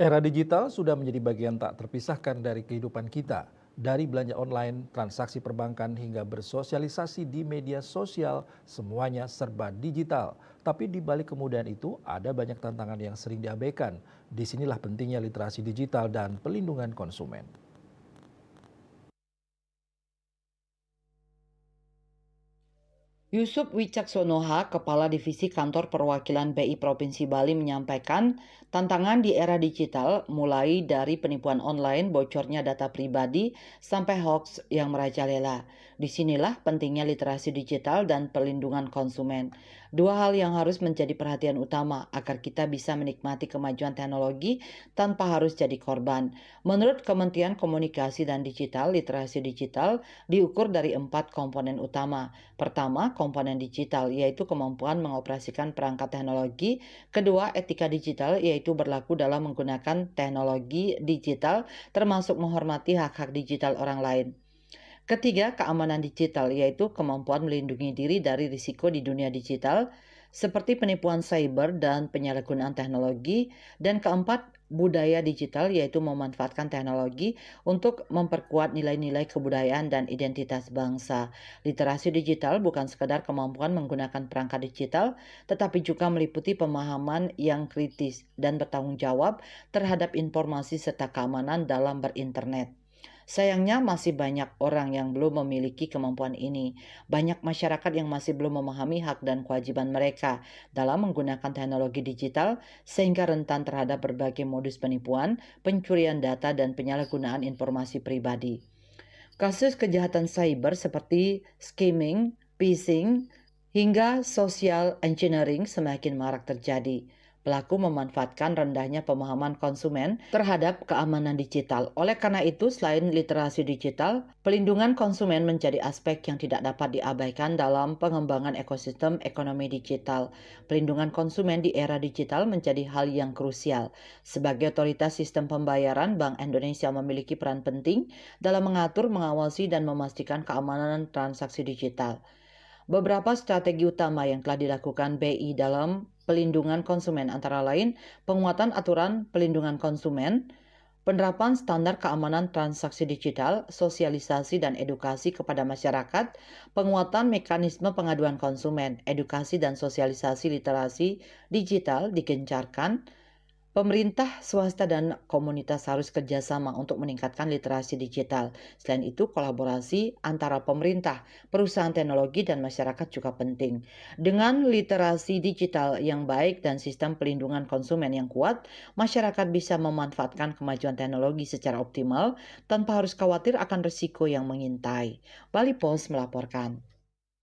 Era digital sudah menjadi bagian tak terpisahkan dari kehidupan kita. Dari belanja online, transaksi perbankan hingga bersosialisasi di media sosial, semuanya serba digital. Tapi di balik kemudahan itu, ada banyak tantangan yang sering diabaikan. Disinilah pentingnya literasi digital dan pelindungan konsumen. Yusuf Wicaksonoha, Kepala Divisi Kantor Perwakilan BI Provinsi Bali menyampaikan, tantangan di era digital mulai dari penipuan online, bocornya data pribadi, sampai hoax yang merajalela. Disinilah pentingnya literasi digital dan perlindungan konsumen. Dua hal yang harus menjadi perhatian utama agar kita bisa menikmati kemajuan teknologi tanpa harus jadi korban. Menurut Kementerian Komunikasi dan Digital, literasi digital diukur dari 4 komponen utama. Pertama, komponen digital, yaitu kemampuan mengoperasikan perangkat teknologi. Kedua, etika digital, yaitu berlaku dalam menggunakan teknologi digital, termasuk menghormati hak-hak digital orang lain. Ketiga, keamanan digital, yaitu kemampuan melindungi diri dari risiko di dunia digital, seperti penipuan cyber dan penyalahgunaan teknologi. Dan keempat, budaya digital, yaitu memanfaatkan teknologi untuk memperkuat nilai-nilai kebudayaan dan identitas bangsa. Literasi digital bukan sekadar kemampuan menggunakan perangkat digital, tetapi juga meliputi pemahaman yang kritis dan bertanggung jawab terhadap informasi serta keamanan dalam berinternet. Sayangnya masih banyak orang yang belum memiliki kemampuan ini. Banyak masyarakat yang masih belum memahami hak dan kewajiban mereka dalam menggunakan teknologi digital sehingga rentan terhadap berbagai modus penipuan, pencurian data, dan penyalahgunaan informasi pribadi. Kasus kejahatan cyber seperti skimming, phishing, hingga social engineering semakin marak terjadi. Pelaku memanfaatkan rendahnya pemahaman konsumen terhadap keamanan digital. Oleh karena itu, selain literasi digital, pelindungan konsumen menjadi aspek yang tidak dapat diabaikan dalam pengembangan ekosistem ekonomi digital. Pelindungan konsumen di era digital menjadi hal yang krusial. Sebagai otoritas sistem pembayaran, Bank Indonesia memiliki peran penting dalam mengatur, mengawasi, dan memastikan keamanan transaksi digital. Beberapa strategi utama yang telah dilakukan BI dalam pelindungan konsumen antara lain penguatan aturan pelindungan konsumen, penerapan standar keamanan transaksi digital, sosialisasi dan edukasi kepada masyarakat, penguatan mekanisme pengaduan konsumen, edukasi dan sosialisasi literasi digital digencarkan. Pemerintah, swasta, dan komunitas harus kerjasama untuk meningkatkan literasi digital. Selain itu, kolaborasi antara pemerintah, perusahaan teknologi, dan masyarakat juga penting. Dengan literasi digital yang baik dan sistem pelindungan konsumen yang kuat, masyarakat bisa memanfaatkan kemajuan teknologi secara optimal tanpa harus khawatir akan risiko yang mengintai. Bali Post melaporkan.